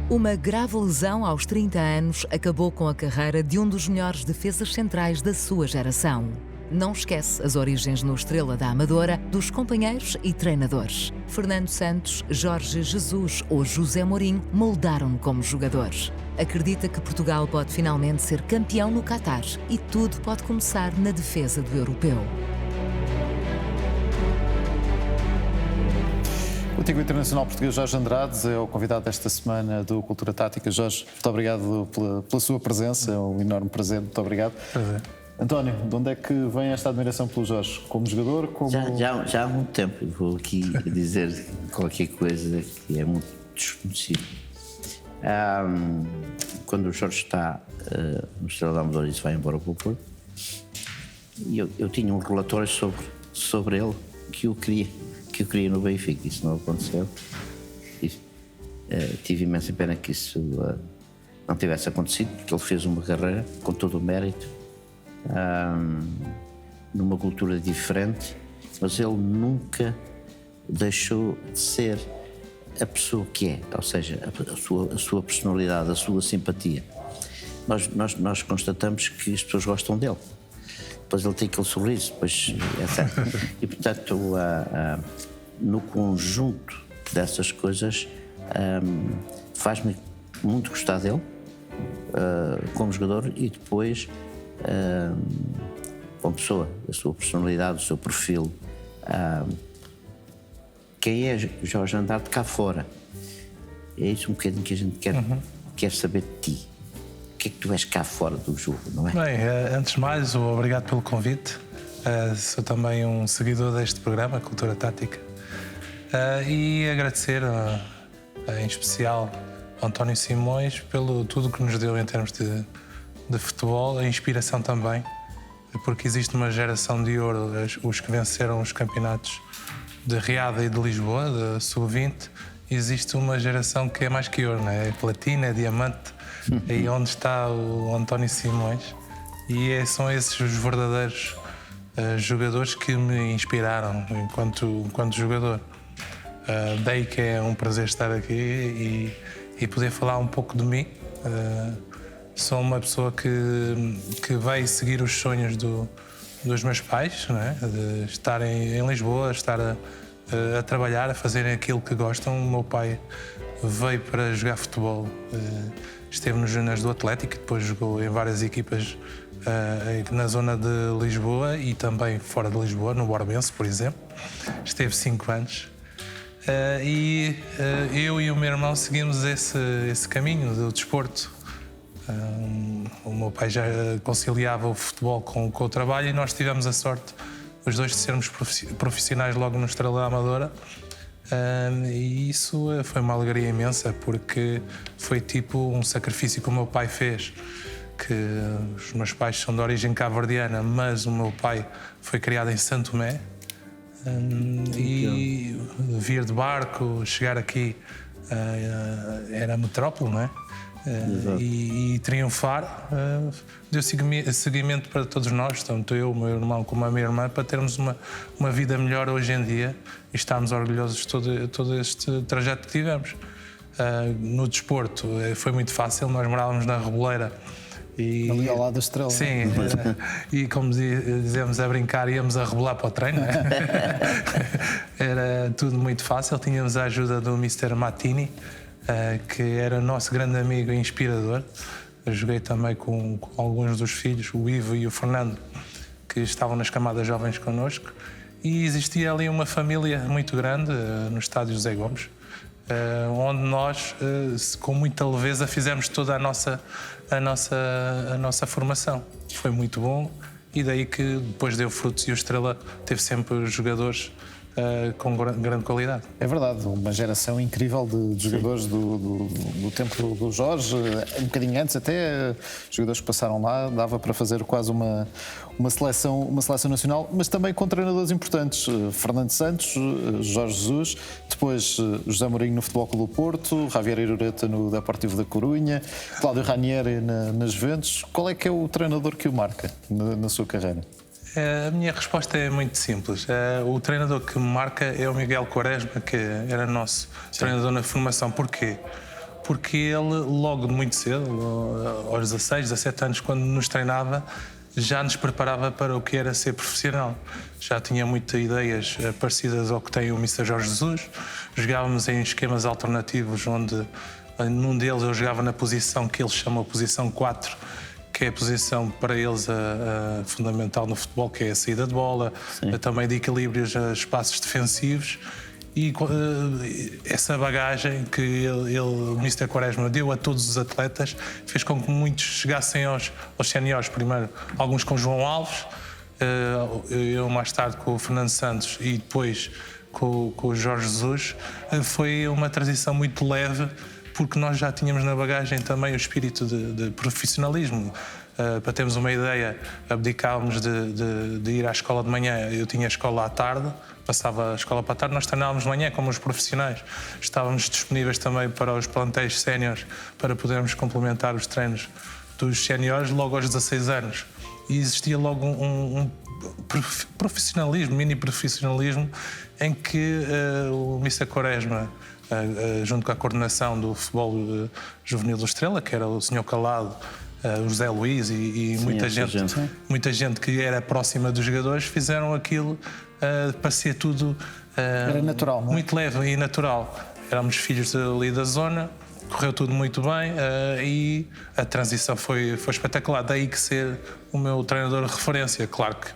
Uma grave lesão aos 30 anos acabou com a carreira de um dos melhores defesas centrais da sua geração. Não esquece as origens no Estrela da Amadora dos companheiros e treinadores. Fernando Santos, Jorge Jesus ou José Mourinho moldaram-no como jogador. Acredita que Portugal pode finalmente ser campeão no Qatar e tudo pode começar na defesa do europeu. O antigo internacional português Jorge Andrade é o convidado desta semana do Cultura Tática. Jorge, muito obrigado pela sua presença, é um enorme prazer, muito obrigado. Prazer. António, de onde é que vem esta admiração pelo Jorge? Como jogador? Como... Já há muito tempo. Eu vou aqui dizer qualquer coisa que é muito desconhecido. Quando o Jorge está no Estrela da Amadora e se vai embora para o Porto, eu tinha um relatório sobre ele que eu queria no Benfica. Isso não aconteceu. Tive imensa pena que isso não tivesse acontecido, porque ele fez uma carreira com todo o mérito, numa cultura diferente, mas ele nunca deixou de ser a pessoa que é, ou seja, a sua personalidade, a sua simpatia. Nós constatamos que as pessoas gostam dele. Depois ele tem aquele sorriso, depois etc. E portanto, no conjunto dessas coisas, faz-me muito gostar dele como jogador e depois como pessoa, a sua personalidade, o seu perfil. Quem é Jorge Andrade cá fora? É isso um bocadinho que a gente quer saber de ti. O que é que tu és cá fora do jogo, não é? Bem, antes de mais, obrigado pelo convite. Sou também um seguidor deste programa, Cultura Tática. E agradecer, em especial, ao António Simões pelo tudo que nos deu em termos de futebol, a inspiração também, porque existe uma geração de ouro, os que venceram os campeonatos de Riada e de Lisboa, de Sub-20, existe uma geração que é mais que ouro, não é? É platina, é diamante, aí onde está o António Simões, e são esses os verdadeiros jogadores que me inspiraram enquanto jogador. Daí que é um prazer estar aqui e poder falar um pouco de mim. Sou uma pessoa que vai seguir os sonhos dos meus pais, não é? De estar em Lisboa, estar a trabalhar, a fazerem aquilo que gostam. O meu pai veio para jogar futebol, esteve nos Júniores do Atlético, depois jogou em várias equipas na zona de Lisboa e também fora de Lisboa, no Borbense, por exemplo. Esteve 5 anos. Eu e o meu irmão seguimos esse caminho do desporto. O meu pai já conciliava o futebol com o trabalho e nós tivemos a sorte, os dois, de sermos profissionais logo no Estrela da Amadora. E isso foi uma alegria imensa, porque foi tipo um sacrifício que o meu pai fez. Que os meus pais são de origem cabo-verdiana, mas o meu pai foi criado em Santo Tomé. E vir de barco, chegar aqui, era a metrópole, não é? E triunfar, deu seguimento para todos nós, tanto eu, o meu irmão, como a minha irmã, para termos uma vida melhor hoje em dia e estarmos orgulhosos de todo este trajeto que tivemos. No desporto foi muito fácil, nós morávamos na Reboleira. Ali ao lado da Estrela. Sim, e como dizemos a brincar, íamos a rebolar para o treino, não é? Era tudo muito fácil, tínhamos a ajuda do Mr. Matini, que era nosso grande amigo e inspirador. Eu joguei também com alguns dos filhos, o Ivo e o Fernando, que estavam nas camadas jovens connosco, e existia ali uma família muito grande no estádio José Gomes, onde nós, com muita leveza, fizemos toda a nossa formação. Foi muito bom e daí que depois deu frutos e o Estrela teve sempre jogadores com grande qualidade. É verdade, uma geração incrível de jogadores do tempo do Jorge, um bocadinho antes até, jogadores que passaram lá, dava para fazer quase uma seleção nacional, mas também com treinadores importantes, Fernando Santos, Jorge Jesus, depois José Mourinho no Futebol Clube do Porto, Javier Irureta no Deportivo da Corunha, Cláudio Ranieri nas Juventus. Qual é que é o treinador que o marca na sua carreira? A minha resposta é muito simples. O treinador que me marca é o Miguel Quaresma, que era nosso treinador na formação. Porquê? porque ele, logo de muito cedo, aos 16, 17 anos, quando nos treinava, já nos preparava para o que era ser profissional. Já tinha muitas ideias parecidas ao que tem o Mr. Jorge Jesus. Jogávamos em esquemas alternativos, onde num deles eu jogava na posição que eles chamam a posição 4, que é a posição para eles fundamental no futebol, que é a saída de bola, também de equilíbrios, espaços defensivos. E essa bagagem que o Mr. Quaresma deu a todos os atletas fez com que muitos chegassem aos séniores primeiro, alguns com João Alves, eu mais tarde com o Fernando Santos e depois com o Jorge Jesus. Foi uma transição muito leve, porque nós já tínhamos na bagagem também o espírito de profissionalismo. Para termos uma ideia, abdicávamos de ir à escola de manhã. Eu tinha a escola à tarde, passava a escola para a tarde, nós treinávamos de manhã como os profissionais. Estávamos disponíveis também para os plantéis séniores, para podermos complementar os treinos dos séniores logo aos 16 anos. E existia logo um profissionalismo, mini profissionalismo, em que o Mr. Quaresma, junto com a coordenação do futebol juvenil do Estrela, que era o Sr. Calado, o José Luís e muita gente que era próxima dos jogadores, fizeram aquilo, parecia tudo era natural, não é? Muito leve e natural. Éramos filhos ali da zona, correu tudo muito bem e a transição foi espetacular. Daí que ser o meu treinador de referência. Claro que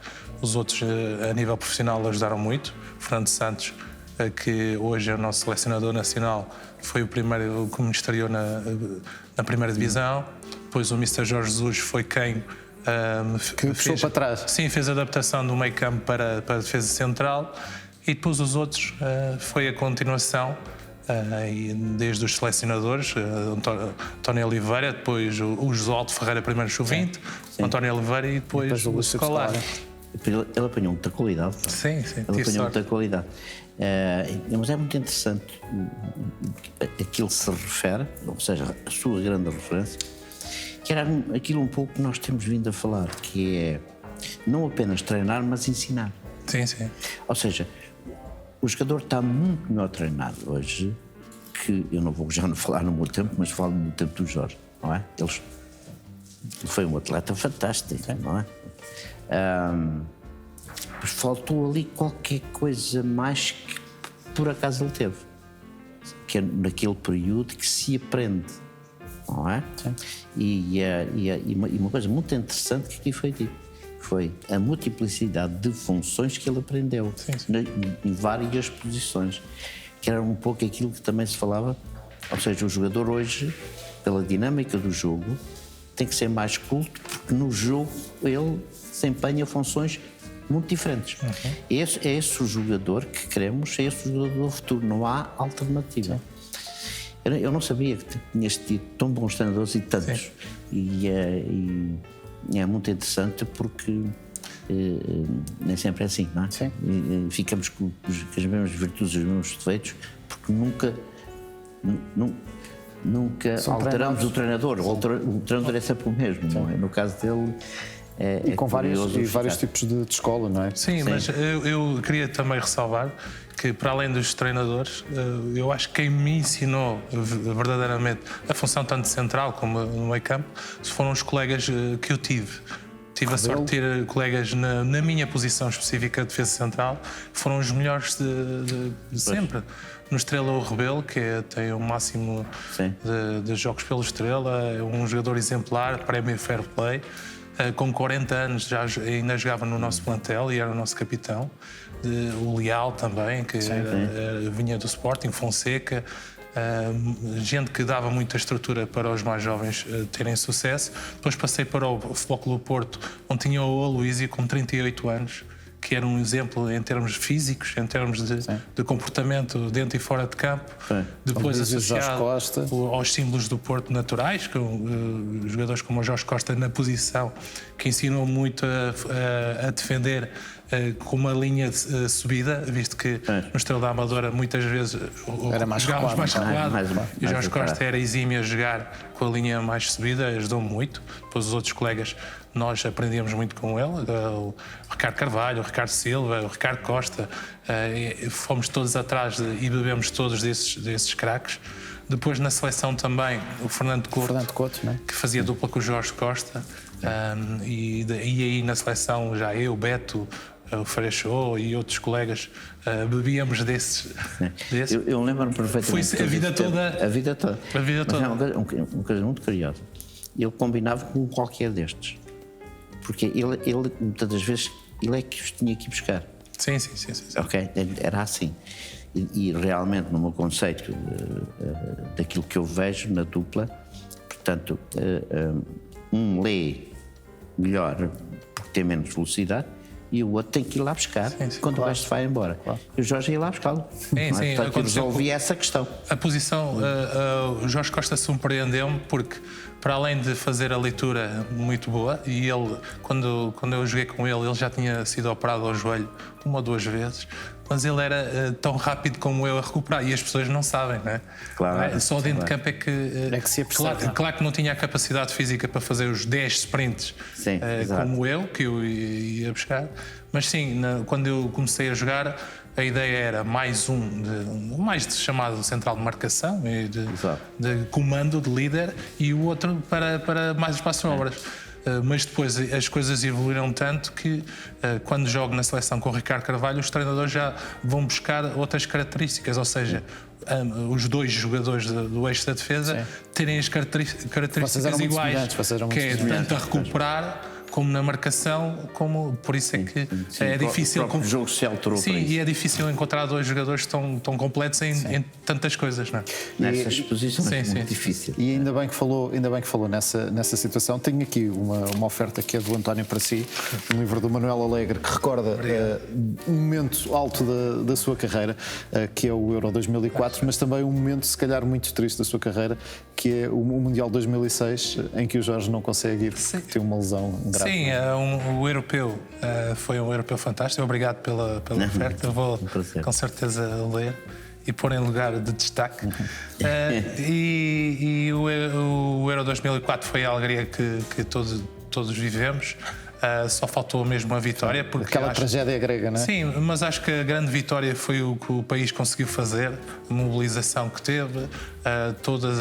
os outros a nível profissional ajudaram muito. Fernando Santos, que hoje é o nosso selecionador nacional, foi o primeiro que me estreou na primeira divisão. Depois o Mr. Jorge Jesus foi quem que puxou para trás. Sim, fez a adaptação do meio campo para a defesa central, e depois os outros foi a continuação, desde os selecionadores, António Oliveira, depois o Josualdo Ferreira, primeiro sub-20, António Oliveira e depois o Scolari. Ele apanhou muita qualidade. Sim, ele apanhou muita qualidade. Mas é muito interessante aquilo se refere, ou seja, a sua grande referência, que era aquilo um pouco que nós temos vindo a falar, que é não apenas treinar, mas ensinar. Sim, sim. Ou seja, o jogador está muito melhor treinado hoje, que eu não vou já não falar no meu tempo, mas falo no tempo do Jorge, não é? Ele foi um atleta fantástico, não é? Mas faltou ali qualquer coisa mais que por acaso ele teve, que é naquele período que se aprende, não é? Sim. E uma coisa muito interessante que aqui foi dito foi a multiplicidade de funções que ele aprendeu, sim. Em várias posições, que era um pouco aquilo que também se falava, ou seja, o jogador hoje, pela dinâmica do jogo, tem que ser mais culto, porque no jogo ele desempenha funções muito diferentes. Uhum. É esse o jogador que queremos, é esse o jogador do futuro, não há alternativa. Eu não sabia que tinhas tido tão bons treinadores e tantos. E é muito interessante porque nem sempre é assim, não é? Sim. Ficamos com as mesmas virtudes, os mesmos defeitos, porque nunca alteramos o treinador. O treinador é sempre o mesmo, não é? No caso dele. E com vários tipos de escola, não é? Sim, mas eu queria também ressalvar que, para além dos treinadores, eu acho que quem me ensinou verdadeiramente a função tanto central como no meio campo foram os colegas que eu tive. Tive a sorte de ter colegas na minha posição específica de defesa central, que foram os melhores de sempre. No Estrela, o Rebelo, que tem o máximo de jogos pelo Estrela, é um jogador exemplar, prémio Fair Play. Com 40 anos ainda jogava no nosso plantel e era o nosso capitão. O Leal também, que vinha do Sporting, Fonseca. Gente que dava muita estrutura para os mais jovens terem sucesso. Depois passei para o Futebol Clube do Porto, onde tinha o Aloísio com 38 anos, que era um exemplo em termos físicos, em termos de comportamento dentro e fora de campo. Depois associado aos símbolos do Porto naturais, com jogadores como o Jorge Costa na posição, que ensinou muito a defender com uma linha de subida, visto que no Estrela da Amadora muitas vezes Era mais jogávamos mais recuado. E o Jorge recuado. Costa era exímio a jogar com a linha mais subida, ajudou-me muito. Depois os outros colegas, nós aprendíamos muito com ele, o Ricardo Carvalho, o Ricardo Silva, o Ricardo Costa, fomos todos atrás e bebemos todos desses craques. Depois na seleção também o Fernando Couto, não é? que fazia dupla com o Jorge Costa, e aí na seleção já eu, Beto, o Freixo e outros colegas bebíamos desses. Eu lembro-me perfeitamente. Foi a vida toda. A vida toda. A vida toda. Mas é uma coisa muito curiosa. Ele combinava com qualquer destes. Porque ele muitas das vezes, ele é que os tinha que ir buscar. Sim. Ok? Era assim. E realmente, no meu conceito daquilo que eu vejo na dupla, portanto, um lê melhor porque tem menos velocidade e o outro tem que ir lá buscar quando o resto vai embora. E o Jorge ia lá buscá-lo. Portanto, eu resolvi essa questão. A posição, o Jorge Costa surpreendeu-me porque, para além de fazer a leitura muito boa, e ele, quando eu joguei com ele, ele já tinha sido operado ao joelho 1 ou 2 vezes, mas ele era tão rápido como eu a recuperar, e as pessoas não sabem, não é? Claro, só dentro de campo é que se apercebe. claro que não tinha a capacidade física para fazer os 10 sprints como eu, que eu ia buscar, mas sim, quando eu comecei a jogar, a ideia era mais de chamado central de marcação e de comando, de líder, e o outro para mais espaço-obras. Mas depois as coisas evoluíram tanto que quando jogo na seleção com o Ricardo Carvalho, os treinadores já vão buscar outras características, ou seja, os 2 jogadores do eixo da defesa terem as características iguais, que é tanto a recuperar como na marcação, por isso é que é difícil. O jogo se alterou. Sim, e é difícil encontrar 2 jogadores tão completos em tantas coisas, não é? Nessa exposição é muito difícil. E ainda bem que falou nessa situação. Tenho aqui uma oferta que é do António para si, um livro do Manuel Alegre, que recorda um momento alto da sua carreira, que é o Euro 2004, mas também um momento, se calhar, muito triste da sua carreira, que é o Mundial 2006, em que o Jorge não consegue ir porque tem uma lesão grave. Sim, o europeu foi um europeu fantástico. Obrigado pela oferta. Eu vou com certeza ler e pôr em lugar de destaque. E o Euro 2004 foi a alegria que todos vivemos. Só faltou mesmo a vitória. Porque aquela tragédia grega, não é? Sim, mas acho que a grande vitória foi o que o país conseguiu fazer, a mobilização que teve, todas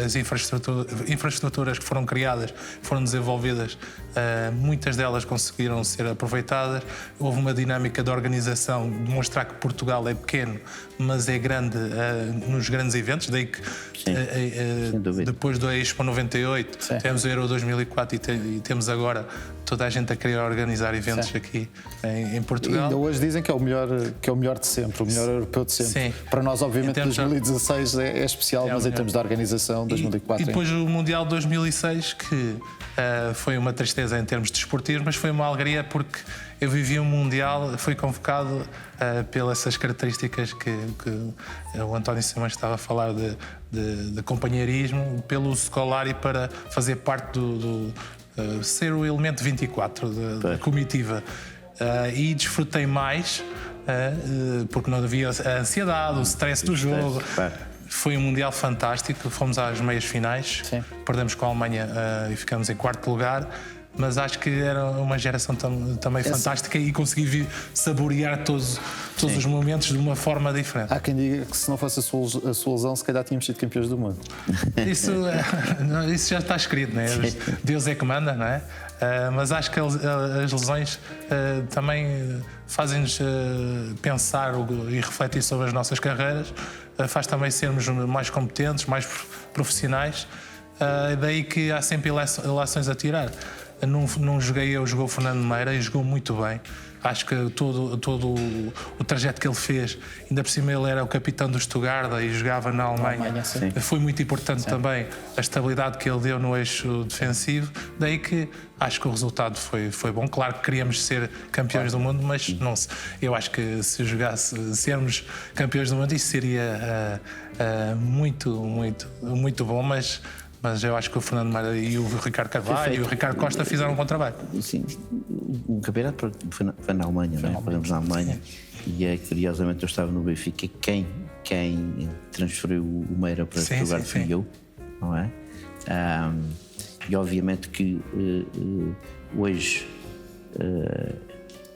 as infraestruturas que foram criadas, foram desenvolvidas, muitas delas conseguiram ser aproveitadas. Houve uma dinâmica de organização, de mostrar que Portugal é pequeno, mas é grande nos grandes eventos, daí que depois do Expo 98 temos o Euro 2004 e temos agora toda a gente a querer organizar eventos aqui em Portugal. E ainda hoje dizem que é o melhor de sempre, o melhor europeu de sempre. Sim. Para nós, obviamente, 2016 é especial, mas em termos de organização, 2004 e depois o Mundial 2006, que foi uma tristeza em termos desportivos, mas foi uma alegria porque eu vivi um Mundial, fui convocado pelas essas características que o António Simões estava a falar de companheirismo, pelo Scolari, para fazer parte ser o elemento 24 da comitiva, e desfrutei mais porque não havia a ansiedade, o stress do jogo. Foi um Mundial fantástico, fomos às meias finais, perdemos com a Alemanha e ficamos em 4º lugar, mas acho que era uma geração também fantástica e consegui saborear todos os momentos de uma forma diferente. Há quem diga que se não fosse a sua lesão, se calhar tínhamos sido campeões do mundo. Isso já está escrito, não é? Deus é que manda, não é? Mas acho que as lesões também fazem-nos pensar e refletir sobre as nossas carreiras, faz também sermos mais competentes, mais profissionais, daí que há sempre ilações a tirar. Não joguei eu, jogou o Fernando Meira e jogou muito bem. Acho que todo o trajeto que ele fez, ainda por cima ele era o capitão do Stuttgart e jogava na Alemanha. Foi muito importante também a estabilidade que ele deu no eixo defensivo, daí que acho que o resultado foi bom. Claro que queríamos ser campeões do mundo, mas não, eu acho que se sermos campeões do mundo, isso seria muito, muito, muito bom, mas Mas eu acho que o Fernando Mário e o Ricardo Carvalho e o Ricardo Costa fizeram um bom trabalho. Sim, o campeonato foi na Alemanha, não é? Paramos na Alemanha. E curiosamente eu estava no Benfica. Quem transferiu o Meira para jogar fui eu, não é? E obviamente que hoje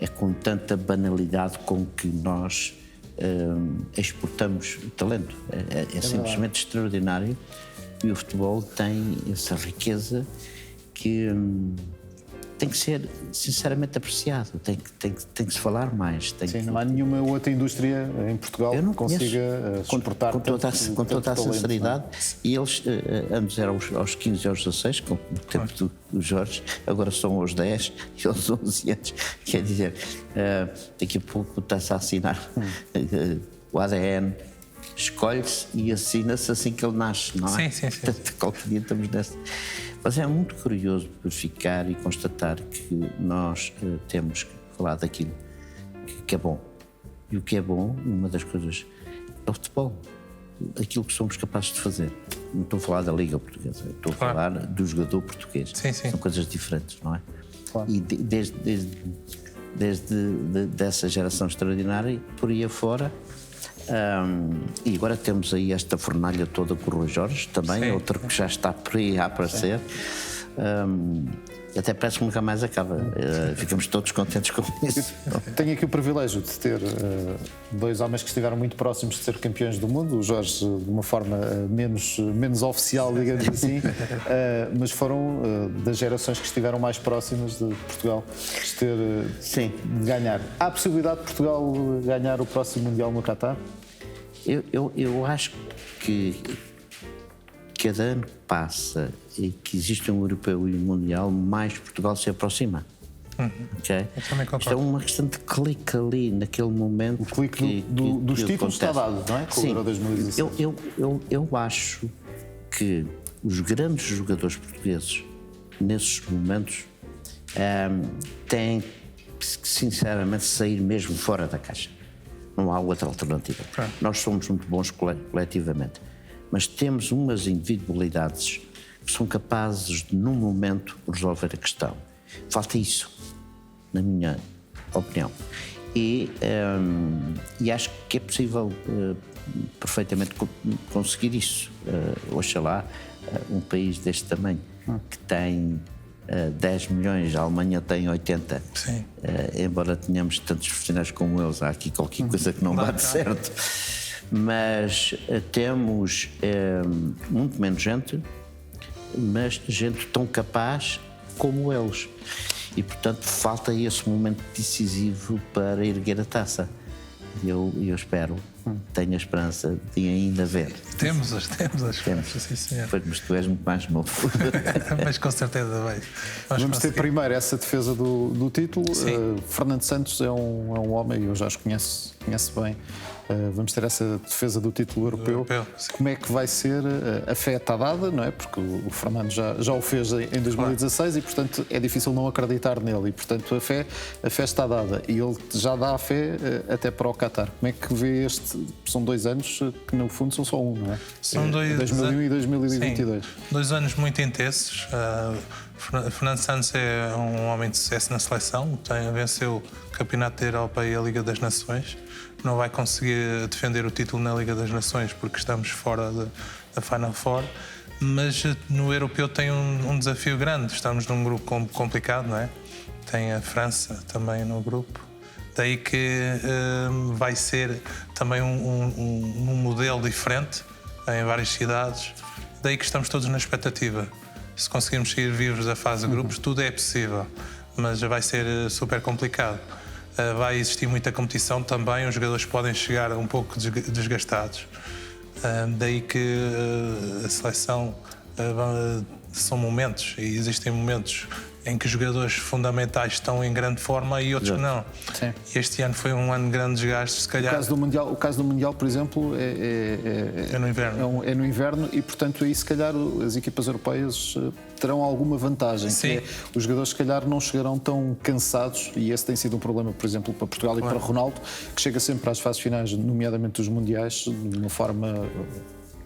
é com tanta banalidade com que nós exportamos talento. É simplesmente extraordinário. E o futebol tem essa riqueza que tem que ser sinceramente apreciado, tem que se falar mais. Não há nenhuma outra indústria em Portugal que consiga exportar com toda a sinceridade. E eles antes eram aos 15 e aos 16, com o tempo do Jorge, agora são aos 10 e aos 11 anos. Quer dizer, daqui a pouco está-se a assinar o ADN. Escolhe-se e assina-se assim que ele nasce, não é? Sim. Qualquer dia estamos nessa. Mas é muito curioso verificar e constatar que nós temos que falar daquilo que é bom. E o que é bom, uma das coisas, é o futebol. Aquilo que somos capazes de fazer. Não estou a falar da Liga Portuguesa, estou a falar do jogador português. Sim. São coisas diferentes, não é? Claro. E desde dessa geração extraordinária, por aí afora. E agora temos aí esta fornalha toda com o Rui Jorge, também, outra que já está por aí a aparecer. Até parece que nunca mais acaba. Ficamos todos contentes com isso. Tenho aqui o privilégio de ter dois homens que estiveram muito próximos de ser campeões do mundo. O Jorge, de uma forma menos oficial, digamos assim, mas foram das gerações que estiveram mais próximas de Portugal de ganhar. Há a possibilidade de Portugal ganhar o próximo Mundial no Qatar? Eu acho que cada ano que passa e que existe um europeu e um mundial, mais Portugal se aproxima. Okay? Isto é uma questão de clique ali, naquele momento. O clique dos títulos está dado, não é? Com o Euro 2016. Eu acho que os grandes jogadores portugueses, nesses momentos, têm que, sinceramente, sair mesmo fora da caixa. Não há outra alternativa. Nós somos muito bons coletivamente, mas temos umas individualidades que são capazes de, num momento, resolver a questão. Falta isso, na minha opinião. E acho que é possível perfeitamente conseguir isso. Oxalá um país deste tamanho, que tem 10 milhões, a Alemanha tem 80. Embora tenhamos tantos profissionais como eles, há aqui qualquer coisa que não bate certo. Mas temos muito menos gente, mas gente tão capaz como eles. E, portanto, falta esse momento decisivo para erguer a taça. Eu espero, tenho a esperança de ainda ver. Temos a esperança, sim, senhor. Mas tu és muito mais novo. Mas com certeza vai. Vamos ter primeiro essa defesa do título. Fernando Santos é um homem, eu já os conheço bem. Vamos ter essa defesa do título europeu. Como é que vai ser? A fé está dada, não é? Porque o Fernando já o fez em 2016 e, portanto, é difícil não acreditar nele. E, portanto, a fé está dada. E ele já dá a fé até para o Qatar. Como é que vê este? São 2 anos que, no fundo, são só um, não é? São 2001 e 2022. 2 anos muito intensos. Fernando Santos é um homem de sucesso na seleção. Venceu o Campeonato da Europa e a Liga das Nações. Não vai conseguir defender o título na Liga das Nações porque estamos fora da Final Four, mas no europeu tem um desafio grande. Estamos num grupo complicado, não é? Tem a França também no grupo. Daí que vai ser também um modelo diferente em várias cidades. Daí que estamos todos na expectativa. Se conseguirmos sair vivos da fase de grupos, tudo é possível, mas vai ser super complicado. Vai existir muita competição também, os jogadores podem chegar um pouco desgastados. Daí que a seleção são momentos, e existem momentos em que os jogadores fundamentais estão em grande forma e outros não. Sim. E este ano foi um ano de grande desgaste, se calhar. O caso do Mundial, por exemplo, é no inverno. É no inverno e, portanto, aí se calhar as equipas europeias terão alguma vantagem. Sim. Os jogadores, se calhar, não chegarão tão cansados, e esse tem sido um problema, por exemplo, para Portugal e para Ronaldo, que chega sempre às fases finais, nomeadamente dos Mundiais, de uma forma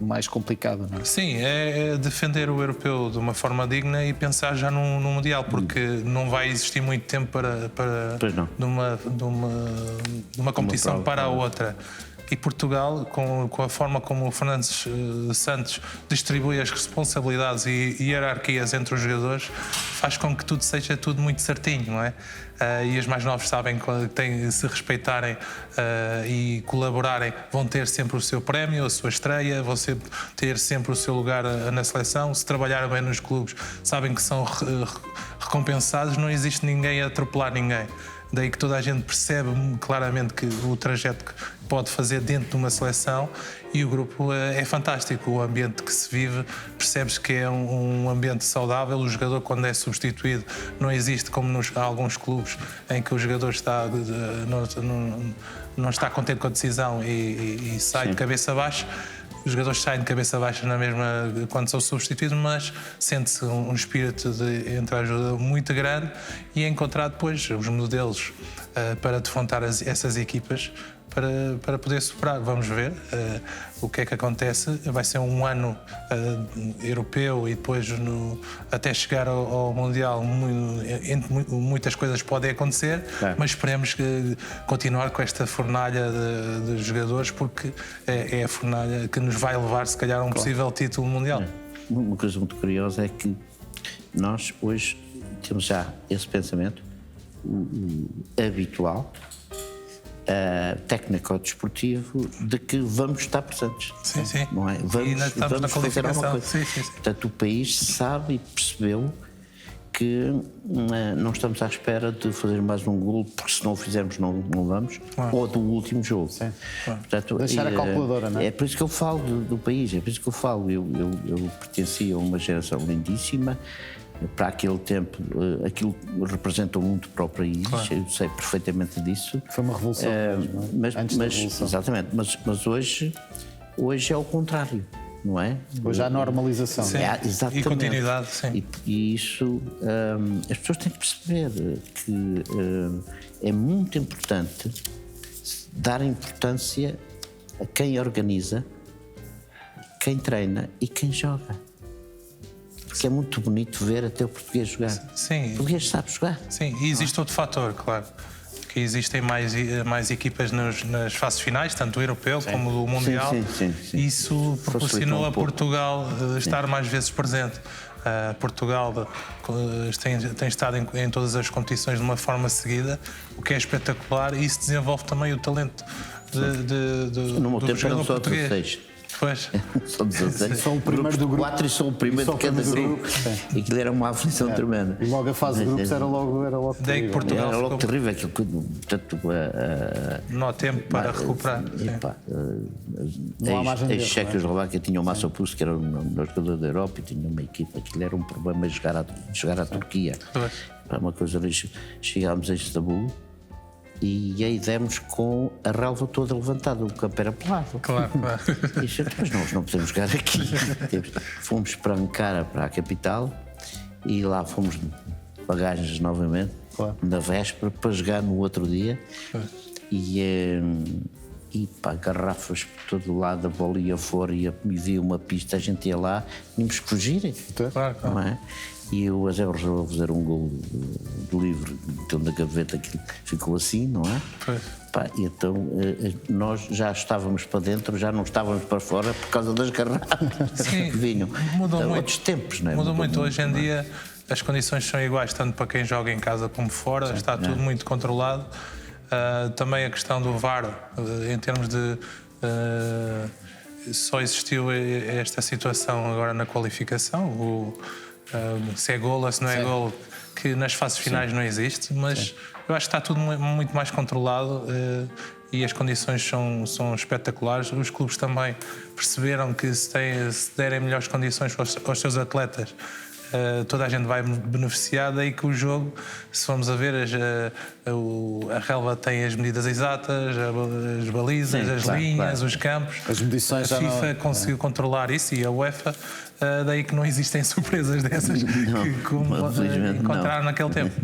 mais complicada, não é? Sim, é defender o europeu de uma forma digna e pensar já no Mundial, porque não vai existir muito tempo para de uma competição para a outra. E Portugal, com a forma como o Fernandes Santos distribui as responsabilidades e hierarquias entre os jogadores, faz com que tudo seja tudo muito certinho, não é? E os mais novos sabem que se respeitarem e colaborarem, vão ter sempre o seu prémio, a sua estreia, vão ter sempre o seu lugar na seleção. Se trabalharem bem nos clubes, sabem que são recompensados, não existe ninguém a atropelar ninguém. Daí que toda a gente percebe claramente que o trajeto que pode fazer dentro de uma seleção, e o grupo é fantástico. O ambiente que se vive, percebes que é um ambiente saudável. O jogador, quando é substituído, não existe como nos alguns clubes em que o jogador não está contente com a decisão e sai de cabeça baixa. Os jogadores saem de cabeça baixa na mesma quando são substituídos, mas sente-se um espírito de entreajuda muito grande, e é encontrar depois os modelos para defrontar essas equipas para poder superar. Vamos ver o que é que acontece. Vai ser um ano europeu e depois até chegar ao Mundial muitas coisas podem acontecer, mas esperemos continuar com esta fornalha de jogadores, porque é a fornalha que nos vai levar se calhar a um possível título mundial. Uma coisa muito curiosa é que nós hoje temos já esse pensamento habitual, técnico-desportivo, de que vamos estar presentes. Sim, sim. Não é? Vamos fazer alguma coisa. Sim. Portanto, o país sabe e percebeu que não estamos à espera de fazer mais um golo, porque se não o fizermos não vamos, ou do último jogo. Portanto, deixar a calculadora, não é? É por isso que eu falo do país, é por isso que eu falo. Eu pertencia a uma geração lindíssima. Para aquele tempo, aquilo representou muito para o país, eu sei perfeitamente disso. Foi uma revolução, antes da revolução. Exatamente, mas hoje é o contrário, não é? Hoje há normalização. Sim. Exatamente. E continuidade, sim. E isso, as pessoas têm que perceber que é muito importante dar importância a quem organiza, quem treina e quem joga. Porque é muito bonito ver até o português jogar. Sim. O português sabe jogar. Sim, e existe outro fator, claro, que existem mais equipas nas fases finais, tanto o europeu como o mundial. Sim. Isso proporcionou a Portugal estar mais vezes presente. Portugal tem estado em todas as competições de uma forma seguida, o que é espetacular, e isso desenvolve também o talento do jogador português. 16. Pois. São 16. São o primeiro do grupo. 4 e são o primeiro de cada grupo. E aquilo era uma aflição tremenda. E logo a fase de grupos era logo Daí que terrível. Portugal Era logo terrível. Portanto, não há tempo para recuperar. Não há margem de erro, a Checoslováquia tinha o Massopoulos, que era o melhor jogador da Europa, e tinha uma equipa. Aquilo era um problema jogar à Turquia. Era uma coisa. Chegámos a Istambul e aí demos com a relva toda levantada, o campo era pelado. Claro. E disse, mas nós não podemos jogar aqui. Fomos para Ankara, para a capital, e lá fomos de bagagens novamente, na véspera, para jogar no outro dia. E pá, garrafas por todo lado, a bola ia fora, e havia uma pista, a gente ia lá, tínhamos que fugir. Claro. Não é? E o Eusébio resolveu fazer um gol de livre, então da gaveta, que ficou assim, não é? Pá, e então nós já estávamos para dentro, já não estávamos para fora por causa das garrafas que vinham. Mudou muito. Outros tempos, não é? Mudou muito. Hoje em dia as condições são iguais, tanto para quem joga em casa como fora, está tudo muito controlado. Também a questão do VAR, em termos de... só existiu esta situação agora na qualificação, se é golo, se não é golo, que nas fases finais não existe, mas eu acho que está tudo muito mais controlado e as condições são espetaculares. Os clubes também perceberam que se derem melhores condições aos seus atletas, toda a gente vai beneficiar. Daí que o jogo, se formos a ver, a relva tem as medidas exatas, as balizas, as linhas, os campos. As medições a FIFA conseguiu controlar isso, e a UEFA, daí que não existem surpresas dessas como encontraram naquele tempo.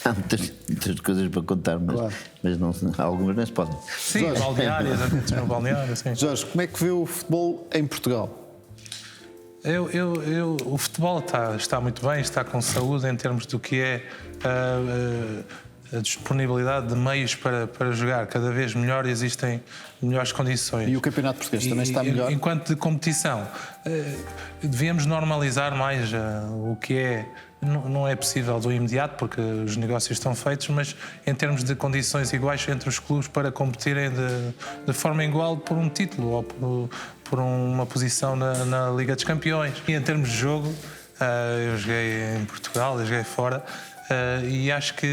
Há muitas coisas para contar, mas não, algumas não se podem. Sim, balneários, no balneário, sim. Jorge, como é que vê o futebol em Portugal? O futebol está muito bem, está com saúde em termos do que é a disponibilidade de meios para jogar. Cada vez melhor, existem melhores condições. E o campeonato português também está melhor? Enquanto de competição, devíamos normalizar mais o que é. Não é possível do imediato, porque os negócios estão feitos, mas em termos de condições iguais entre os clubes para competirem de forma igual por um título ou por uma posição na Liga dos Campeões. E em termos de jogo, eu joguei em Portugal, eu joguei fora, e acho que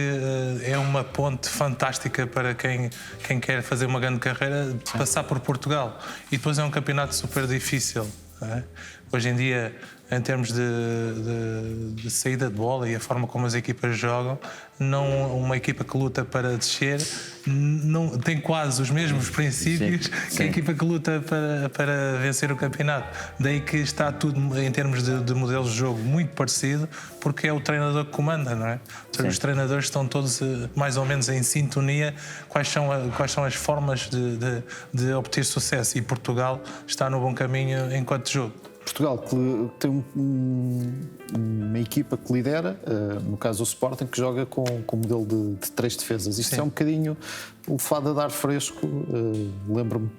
é uma ponte fantástica para quem quer fazer uma grande carreira, de passar por Portugal. E depois é um campeonato super difícil. Hoje em dia, em termos de saída de bola e a forma como as equipas jogam, uma equipa que luta para descer não tem quase os mesmos princípios que a equipa que luta para vencer o campeonato. Daí que está tudo, em termos de modelos de jogo, muito parecido, porque é o treinador que comanda, não é? Os treinadores estão todos mais ou menos em sintonia quais são as formas de obter sucesso, e Portugal está no bom caminho enquanto jogo. Portugal que tem uma equipa que lidera, no caso o Sporting, que joga com o modelo de 3 defesas. Isto é um bocadinho o fado a dar fresco. Lembro-me,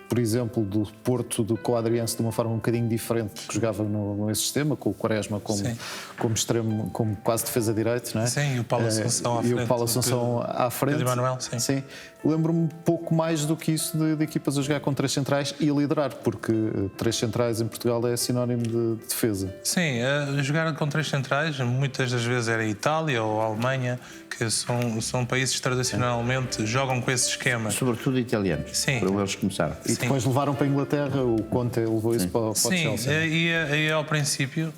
por exemplo, do Porto, com o Adriense, de uma forma um bocadinho diferente, que jogava nesse sistema, com o Quaresma como extremo, como quase defesa direito, não é? Sim, e o Paulo Assunção à frente. E o Paulo Assunção à frente. Manuel, sim. Lembro-me um pouco mais do que isso de equipas a jogar com 3 centrais e a liderar, porque 3 centrais em Portugal é sinónimo de defesa. Sim, jogar com 3 centrais muitas das vezes era a Itália ou a Alemanha, que são países que tradicionalmente jogam com esse esquema. Sobretudo italianos, para eles começaram. E depois levaram para a Inglaterra, o Conte levou isso para o Chelsea. Sim, e ao princípio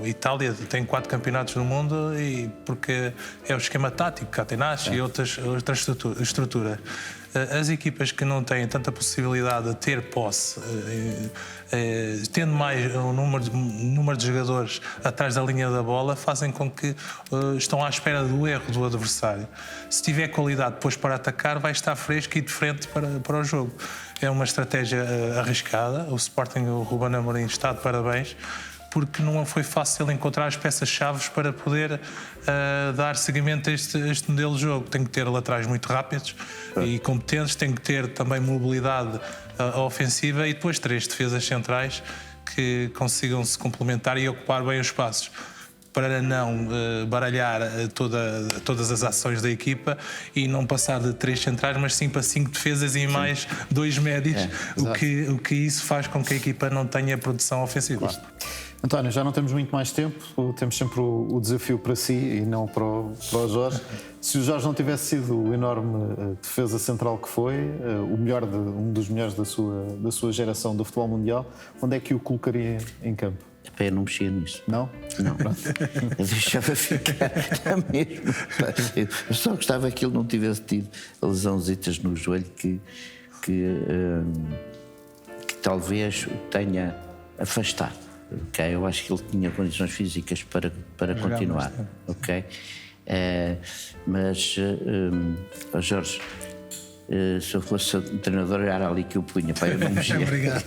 Itália tem 4 campeonatos no mundo, e porque é o esquema tático, Catenacci e outra estrutura. As equipas que não têm tanta possibilidade de ter posse, tendo mais um número de jogadores atrás da linha da bola, fazem com que estão à espera do erro do adversário. Se tiver qualidade depois para atacar, vai estar fresco e de frente para o jogo. É uma estratégia arriscada. O Sporting, o Ruben Amorim, está de parabéns, porque não foi fácil encontrar as peças-chave para poder dar seguimento a este modelo de jogo. Tem que ter laterais muito rápidos e competentes, tem que ter também mobilidade ofensiva, e depois 3 defesas centrais que consigam se complementar e ocupar bem os espaços, para não baralhar todas as ações da equipa e não passar de 3 centrais, mas sim para 5 defesas e mais 2 médios, o que isso faz com que a equipa não tenha produção ofensiva. Claro. António, já não temos muito mais tempo, temos sempre o desafio para si e não para o Jorge. Se o Jorge não tivesse sido o enorme defesa central que foi, um dos melhores da sua geração do futebol mundial, onde é que o colocaria em campo? Eu não mexia nisso. Não? Não. Eu deixava ficar mesmo. Eu só gostava que ele não tivesse tido lesãozitas no joelho que talvez o tenha afastado. Okay? Eu acho que ele tinha condições físicas para continuar. Okay? Mas, Jorge, se eu fosse um treinador, era ali que eu punha, para eu não mexer. Obrigado.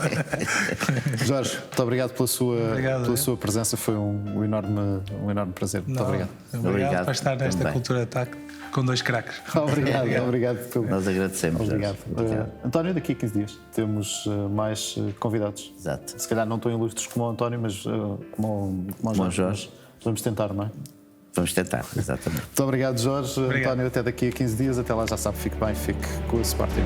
Jorge, muito obrigado pela sua presença, foi um enorme prazer. Muito obrigado. Obrigado por estar nesta também. Cultura Ataque com 2 craques. Obrigado. Nós agradecemos. Obrigado. António, daqui a 15 dias temos mais convidados. Exato. Se calhar não tão ilustres como o António, mas como o Jorge. Vamos tentar, não é? Vamos tentar, exatamente. Muito obrigado, Jorge. Obrigado. António, até daqui a 15 dias. Até lá, já sabe, fique bem, fique com o Sporting.